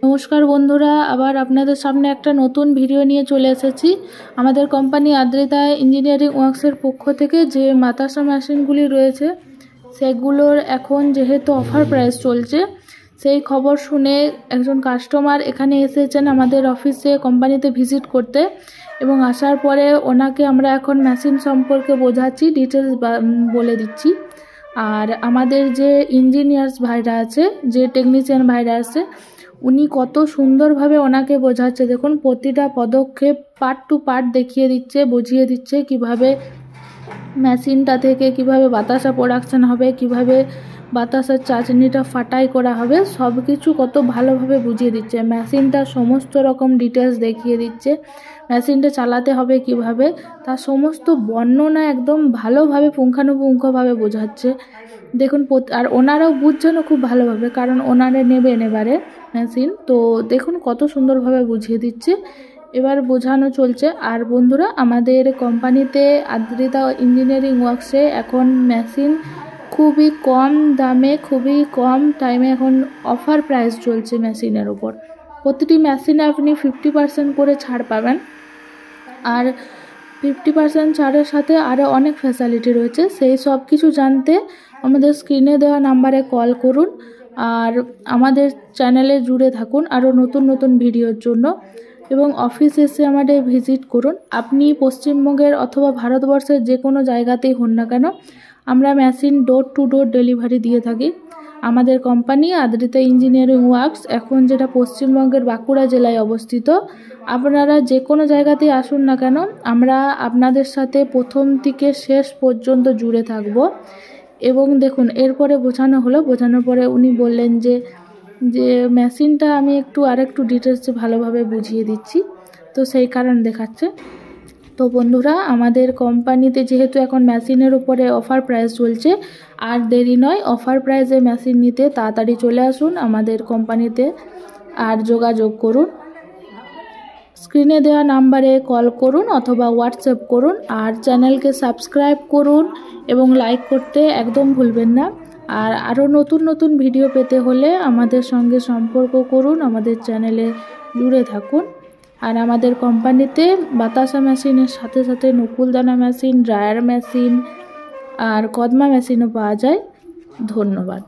নমস্কার বন্ধুরা, আবার আপনাদের সামনে একটা নতুন ভিডিও নিয়ে চলে এসেছি। আমাদের কোম্পানি আদ্রিতা ইঞ্জিনিয়ারিং ওয়ার্কসের পক্ষ থেকে যে বাতাসা মেশিনগুলি রয়েছে সেগুলোর এখন যেহেতু অফার প্রাইস চলছে, সেই খবর শুনে একজন কাস্টমার এখানে এসেছেন আমাদের অফিসে কোম্পানিতে ভিজিট করতে, এবং আসার পরে ওনাকে আমরা এখন মেশিন সম্পর্কে বোঝাচ্ছি, ডিটেলস বলে দিচ্ছি। আর আমাদের যে ইঞ্জিনিয়ার্স ভাইরা আছে, যে টেকনিশিয়ান ভাইরা আছে, উনি কত সুন্দরভাবে ওনাকে বোঝাচ্ছে। দেখুন, প্রতিটা পদক্ষেপ পার্ট টু পার্ট দেখিয়ে দিচ্ছে, বুঝিয়ে দিচ্ছে কিভাবে মেশিনটা থেকে কিভাবে বাতাসা প্রোডাকশান হবে, কিভাবে বাতাসার চাচনিটা ফাটাই করা হবে, সব কিছু কত ভালোভাবে বুঝিয়ে দিচ্ছে। মেশিনটা সমস্ত রকম ডিটেলস দেখিয়ে দিচ্ছে, মেশিনটা চালাতে হবে কিভাবে, তার সমস্ত বর্ণনা একদম ভালোভাবে পুঙ্খানুপুঙ্খভাবে বোঝাচ্ছে। দেখুন, আর ওনারাও বুঝছেনও খুব ভালোভাবে, কারণ ওনারা নেবেন এবারে মেশিন। তো দেখুন কত সুন্দরভাবে বুঝিয়ে দিচ্ছে, এবার বোঝানো চলছে। আর বন্ধুরা, আমাদের কোম্পানিতে আদ্রিতা ইঞ্জিনিয়ারিং ওয়ার্কসে এখন মেশিন খুবই কম দামে, খুবই কম টাইমে এখন অফার প্রাইস চলছে মেশিনের উপর। প্রতিটি মেশিনে আপনি 50% করে ছাড় পাবেন, আর 50% ছাড়ের সাথে আরও অনেক ফ্যাসিলিটি রয়েছে। সেই সব কিছু জানতে আমাদের স্ক্রিনে দেওয়া নাম্বারে কল করুন, আর আমাদের চ্যানেলে জুড়ে থাকুন আরও নতুন নতুন ভিডিওর জন্য, এবং অফিস এসে আমাদের ভিজিট করুন। আপনি পশ্চিমবঙ্গের অথবা ভারতবর্ষের যে কোনো জায়গাতেই হন না কেন, আমরা machine door to door delivery দিয়ে থাকি। আমাদের কোম্পানি আদ্রিতা ইঞ্জিনিয়ারিং ওয়ার্কস এখন যেটা পশ্চিমবঙ্গের বাঁকুড়া জেলায় অবস্থিত। আপনারা যে কোনো জায়গাতেই আসুন না কেন, আমরা আপনাদের সাথে প্রথম থেকে শেষ পর্যন্ত জুড়ে থাকব। এবং দেখুন, এরপরে বোঝানো হলো, বোঝানোর পরে উনি বললেন যে মেশিনটা আমি আরেকটু ডিটেলসে ভালোভাবে বুঝিয়ে দিচ্ছি, তো সেই কারণ দেখাচ্ছে। তো বন্ধুরা, আমাদের কোম্পানিতে যেহেতু এখন মেশিনের উপরে অফার প্রাইস চলছে, আর দেরি নয়, অফার প্রাইসে মেশিন নিতে তাড়াতাড়ি চলে আসুন আমাদের কোম্পানিতে আর যোগাযোগ করুন। স্ক্রিনে দেওয়া নাম্বারে কল করুন অথবা হোয়াটসঅ্যাপ করুন, আর চ্যানেলকে সাবস্ক্রাইব করুন এবং লাইক করতে একদম ভুলবেন না। আর আরও নতুন নতুন ভিডিও পেতে হলে আমাদের সঙ্গে সম্পর্ক করুন, আমাদের চ্যানেলে জুড়ে থাকুন। আর আমাদের কোম্পানিতে বাতাসা মেশিনের সাথে সাথে নকুলদানা মেশিন, ড্রায়ার মেশিন আর কদমা মেশিনও পাওয়া যায়। ধন্যবাদ।